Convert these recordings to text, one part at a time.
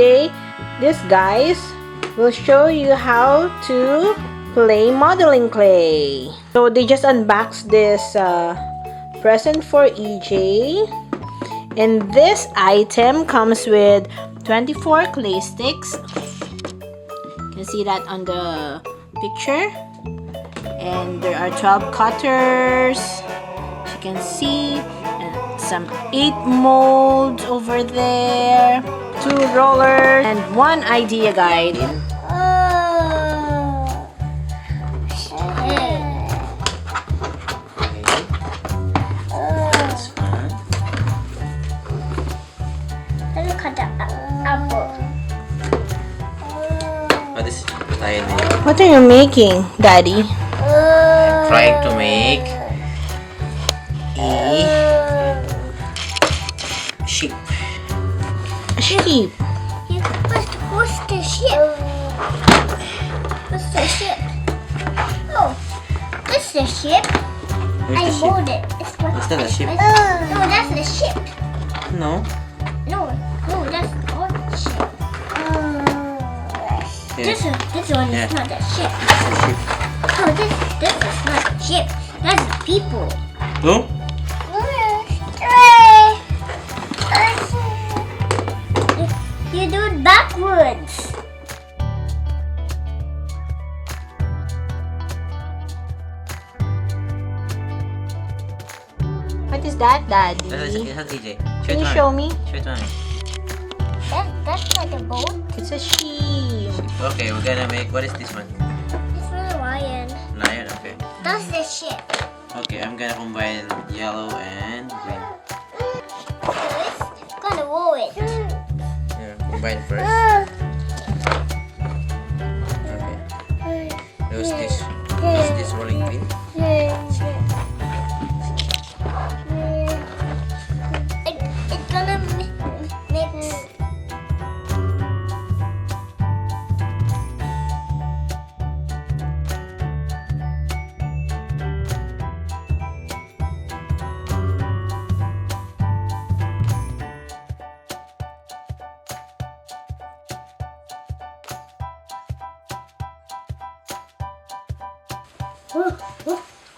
today, these guys will show you how to play modeling clay. So they just unboxed this present for EJ, and this item comes with 24 clay sticks. You can see that on the picture, and there are 12 cutters, as you can see, and some 8 molds over there, 2 rollers, and 1 idea guide. What are you making, Daddy? Trying to make a sheep. A sheep. What's the ship? What's the ship? Oh, this is the ship. I moved it. It's not a ship. No, that's the ship. No. No, that's not the ship. This one is not the ship. It's a ship. Oh, this is not the ship. That's the people. No? You do it backwards. What is that, Daddy? That's EJ. Can you show me? Show it to me. That's like a boat. It's a sheep. Okay, we're gonna make. What is this one? It's for a lion. Lion. Okay. That's the ship. Okay, I'm gonna combine yellow and green. First, gonna roll it. Yeah, combine first. Okay. Use this rolling pin. It's gonna mix.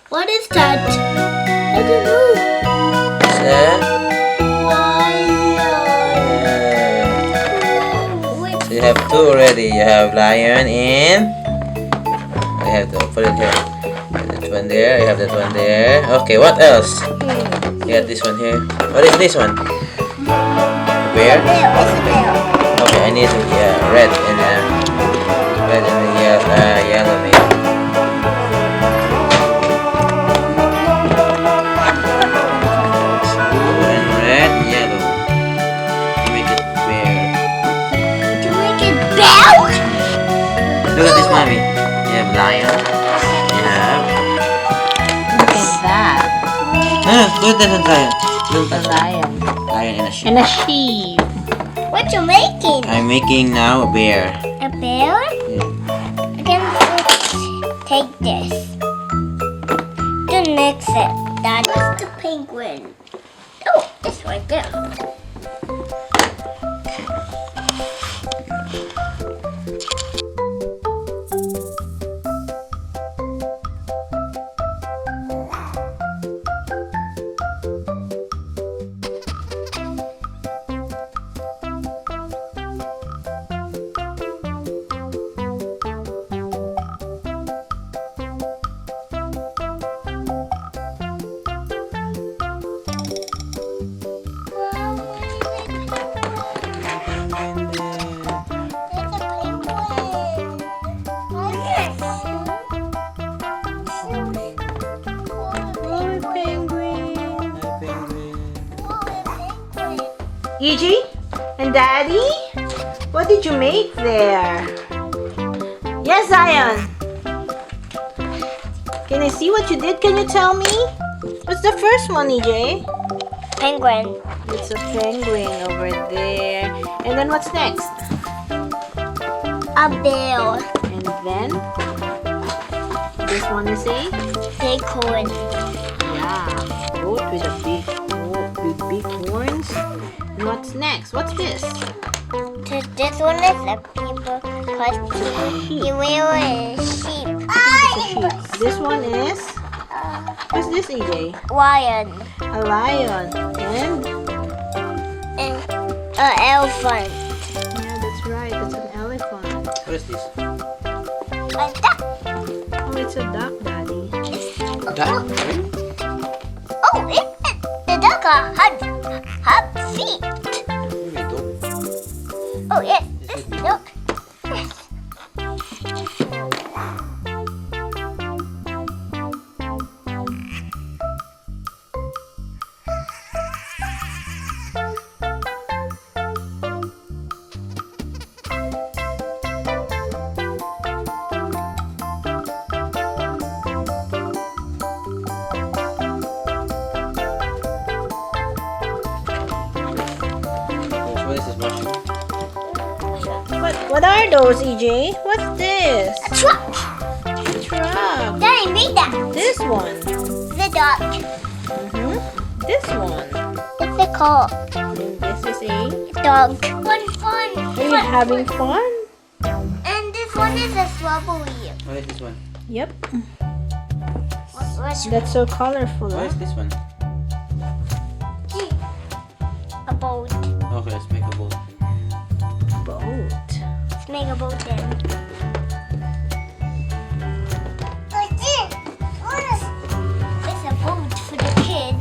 What is that? I don't know. So you have 2 already. You have lion and I have to put it here. That one there. You have that one there. Okay, what else? You have this one here. What is this one? Where? Okay, I need red and yellow maybe. Look at this, mommy. You have lion. You have. Look at that. Look at that lion. Look A at lion. lion and a sheep. And a sheep. What you making? I'm making now a bear. A bear? Yeah. I can take this. To mix it. That is the penguin. Oh, it's right there. EJ and Daddy, what did you make there? Yes, Zion. Can I see what you did? Can you tell me? What's the first one, EJ? Penguin. It's a penguin over there. And then what's next? A bear. And then this one is a Acorn. goat with a big horns. And what's next? What's this? This one is a people because he will a sheep. Sheep. This one is. What's this, EJ? Lion A lion. And. and an elephant. Yeah, that's right. That's an elephant. What is this? A duck. Oh, it's a duck, Daddy. Duck? Oh, the duck have feet. Maybe dog. Oh, yes, it's a duck. Yes. What is this mushroom? What are those, EJ? What's this? A truck. Truck. Daddy made that. This one. The duck. This one. It's a car. And this is a. Dog. Fun. Are you having fun? And this one is a strawberry. What is this one? Yep. What's That's so colorful. What Huh? is this one? a boat? Okay, let's make a boat. Boat. Let's make a boat then. Like this. It's a boat for the kid.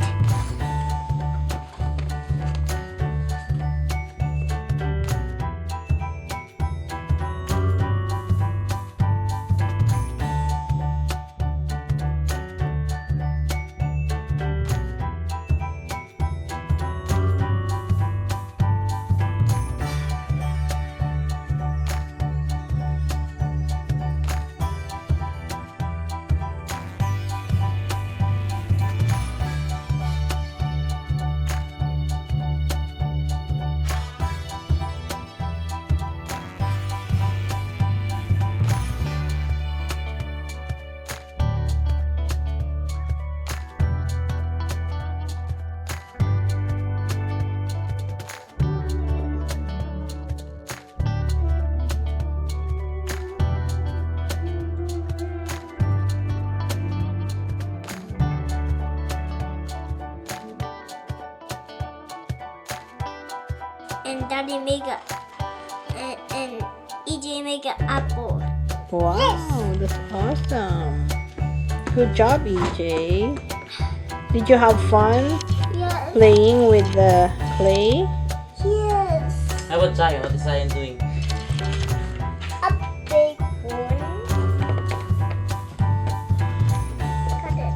And Daddy make a and EJ make an apple. Wow, that's awesome. Good job, EJ. Did you have fun Yes. playing with the clay? Yes. How about Zion? What is Zion doing? A big one. Cut it.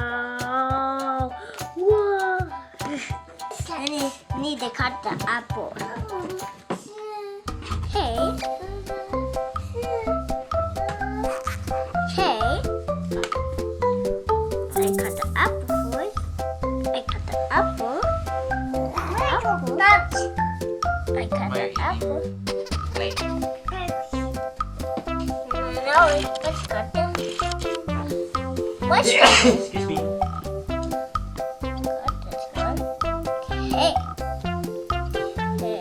Wow. Wow. I need to cut the apple. Hey. Hey. I cut the apple first. I cut the apple. Apple. I cut Why are you the apple. Clay. Now let's cut the. What's Excuse me. cut this one? Hey. Hey.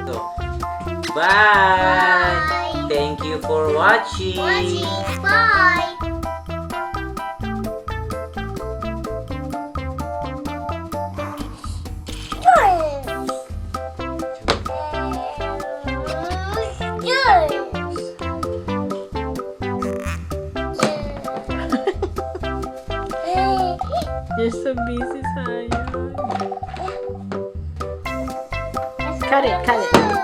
So, bye. Bye. Thank you for watching. Bye. You're so busy, Zion. Cut it, cut it.